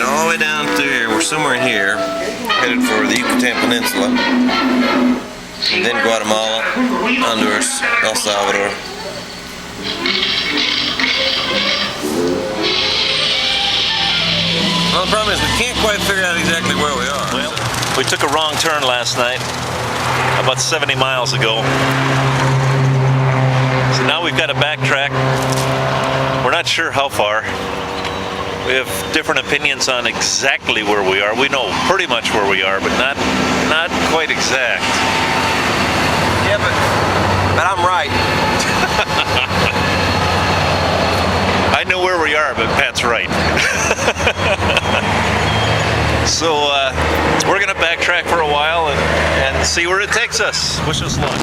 all the way down through here. We're somewhere in here, headed for the Yucatan Peninsula, and then Guatemala, Honduras, El Salvador. Well, the problem is we can't quite figure out exactly where we are. Well, we took a wrong turn last night, about 70 miles ago. So now we've got to backtrack. We're not sure how far. We have different opinions on exactly where we are. We know pretty much where we are, but not quite exact. Yeah, but I'm right. I know where we are, but Pat's right. So we're gonna backtrack for a while and see where it takes us. Wish us luck.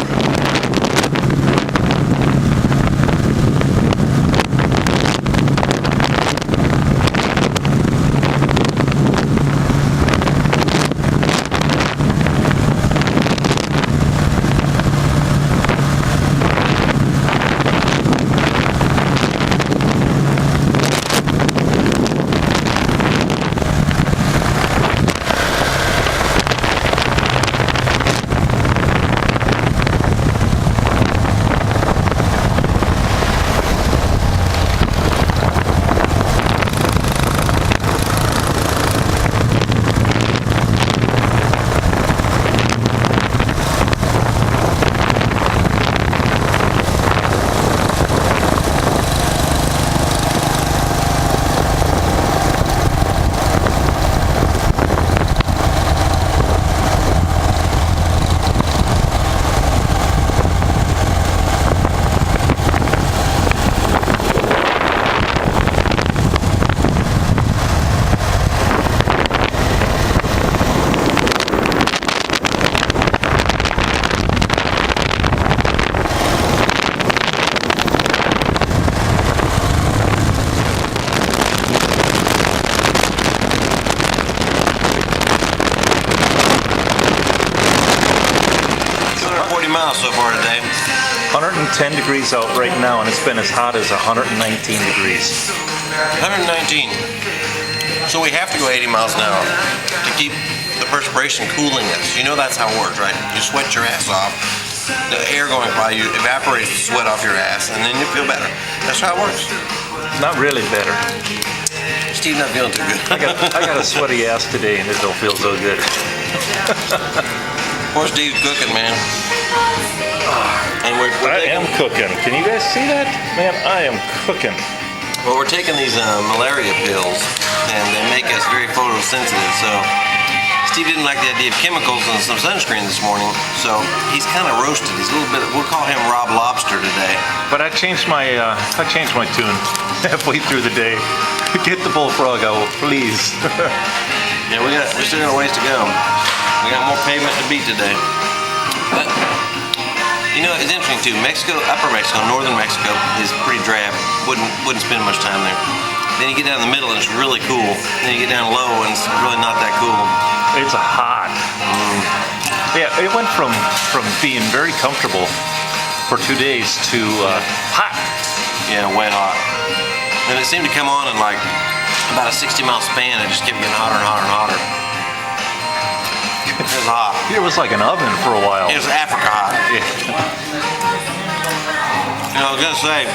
Miles so far today. 110 degrees out right now, and it's been as hot as 119 degrees. 119. So we have to go 80 miles an hour to keep the perspiration cooling us. You know that's how it works, right? You sweat your ass off. The air going by you evaporates the sweat off your ass, and then you feel better. That's how it works. Not really better. Steve's not feeling too good. I got a sweaty ass today, and it don't feel so good. Poor Steve's cooking, man. And I am cooking. Can you guys see that? Man, I am cooking. Well, we're taking these malaria pills, and they make us very photosensitive. So Steve didn't like the idea of chemicals and some sunscreen this morning, so he's kind of roasted. He's a little bit. We'll call him Rob Lobster today. But I changed my tune halfway through the day. Get the bullfrog out, please. Yeah, we still got a ways to go. We got more pavement to beat today. But you know, it's interesting too. Mexico, Upper Mexico, Northern Mexico is pretty drab. Wouldn't spend much time there. Then you get down in the middle and it's really cool. Then you get down low and it's really not that cool. It's hot. Yeah, it went from being very comfortable for 2 days to hot. Yeah, way hot. And it seemed to come on in like about a 60-mile span. It just kept getting hotter and hotter and hotter. It was hot. It was like an oven for a while. It was Africa hot. Yeah. You know, I was gonna say,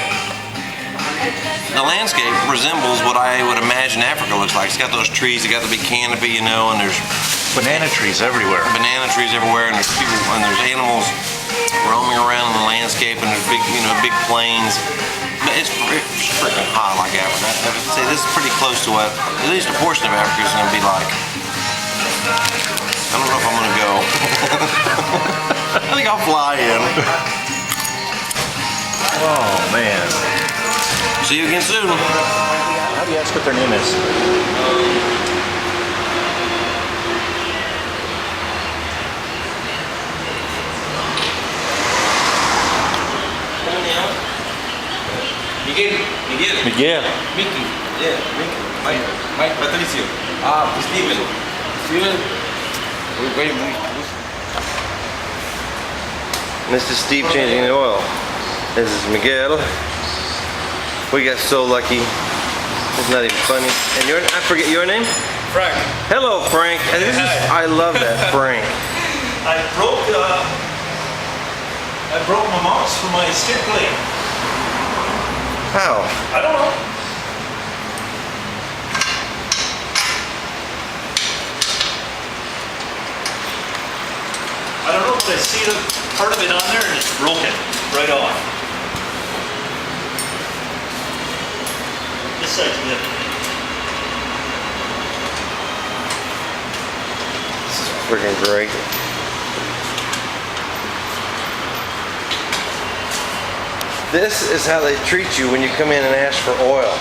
the landscape resembles what I would imagine Africa looks like. It's got those trees, it's got the big canopy, you know, and there's banana trees everywhere. Banana trees everywhere, and there's people, and there's animals roaming around in the landscape, and there's big, you know, big plains. But it's freaking hot like Africa. I would say this is pretty close to what at least a portion of Africa is gonna be like. I don't know if I'm gonna go. I think I'll fly in. Oh man. See you again soon. How do you ask what their name is? Miguel. Mickey. Yeah, Mickey. Mike Patricio. Steven. This is Steve changing the oil. This is Miguel. We got so lucky. It's not even funny. And I forget your name? Frank. Hello, Frank. And this is, I love that, Frank. I broke my mouse for my stick plate. How? I don't know. I don't know, but I see the part of it on there and it's broken right off. This side's good. This is freaking great. This is how they treat you when you come in and ask for oil.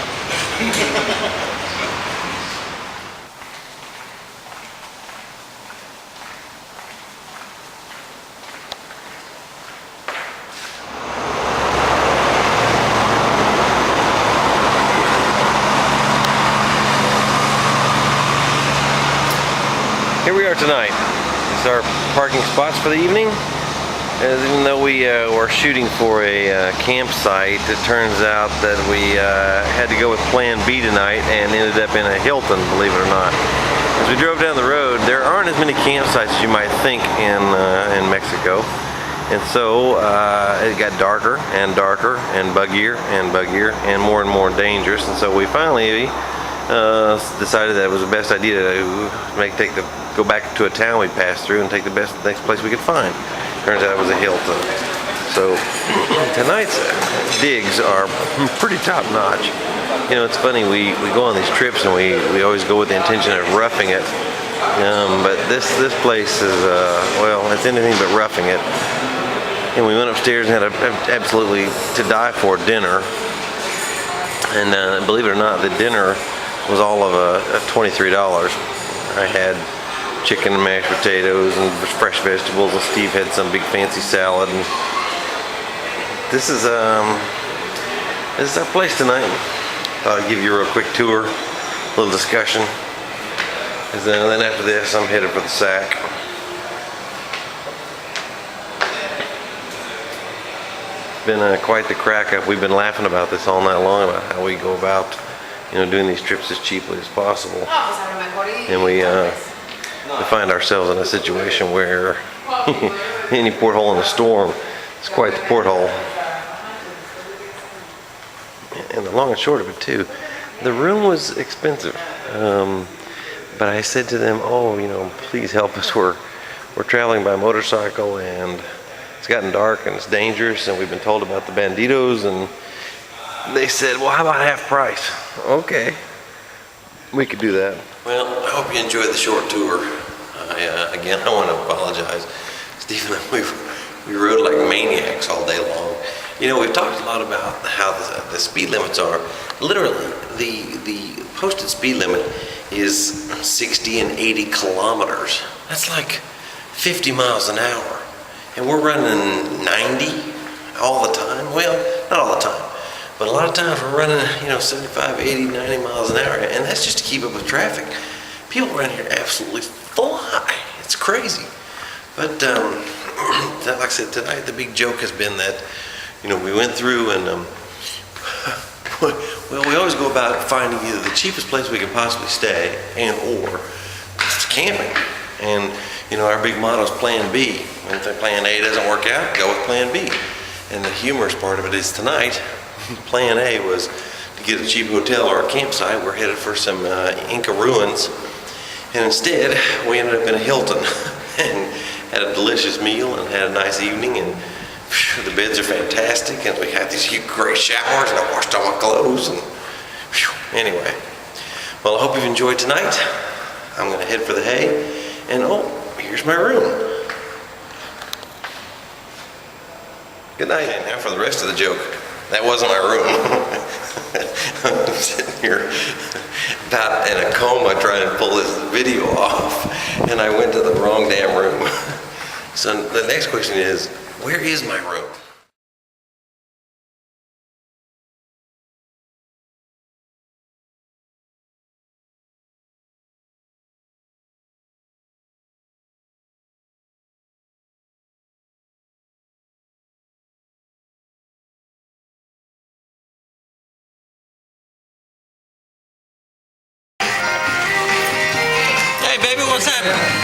Here we are tonight. These are our parking spots for the evening. Even though we were shooting for a campsite, it turns out that we had to go with Plan B tonight and ended up in a Hilton, believe it or not. As we drove down the road, there aren't as many campsites as you might think in Mexico. And so it got darker and darker and buggier and more dangerous. And so we finally decided that it was the best idea to go back to a town we passed through and take the next place we could find. Turns out it was a Hilton. So tonight's digs are pretty top notch. You know, it's funny, we go on these trips and we always go with the intention of roughing it. But this place is, well, it's anything but roughing it. And we went upstairs and had absolutely to die for dinner. And believe it or not, the dinner was all of $23. I had chicken and mashed potatoes and fresh vegetables, and Steve had some big fancy salad. And this is our place tonight. Thought I'd give you a real quick tour, a little discussion. And then after this, I'm headed for the sack. It's been quite the crack up. We've been laughing about this all night long about how we go about, doing these trips as cheaply as possible. And we find ourselves in a situation where any porthole in a storm is quite the porthole. And the long and short of it too, the room was expensive. But I said to them, please help us. We're traveling by motorcycle and it's gotten dark and it's dangerous and we've been told about the banditos, and they said, well, how about half price? Okay, we could do that. Well, I hope you enjoyed the short tour. Again, I want to apologize. Stephen and we rode like maniacs all day long. We've talked a lot about how the speed limits are. Literally, the posted speed limit is 60 and 80 kilometers. That's like 50 miles an hour. And we're running 90 all the time. Well, not all the time. But a lot of times we're running, 75, 80, 90 miles an hour. And that's just to keep up with traffic. People around here absolutely fly. It's crazy. But like I said, tonight the big joke has been that, we went through and, well, we always go about finding either the cheapest place we can possibly stay or just camping. And, our big motto is Plan B. When Plan A doesn't work out, go with Plan B. And the humorous part of it is tonight, Plan A was to get a cheap hotel or a campsite. We're headed for some Inca ruins. And instead, we ended up in a Hilton and had a delicious meal and had a nice evening. And the beds are fantastic. And we had these great showers and I washed all my clothes. And anyway, well, I hope you've enjoyed tonight. I'm going to head for the hay. And here's my room. Good night. And now for the rest of the joke. That wasn't my room. I'm sitting here about in a coma trying to pull this video off, and I went to the wrong damn room. So the next question is, where is my room? what's happening?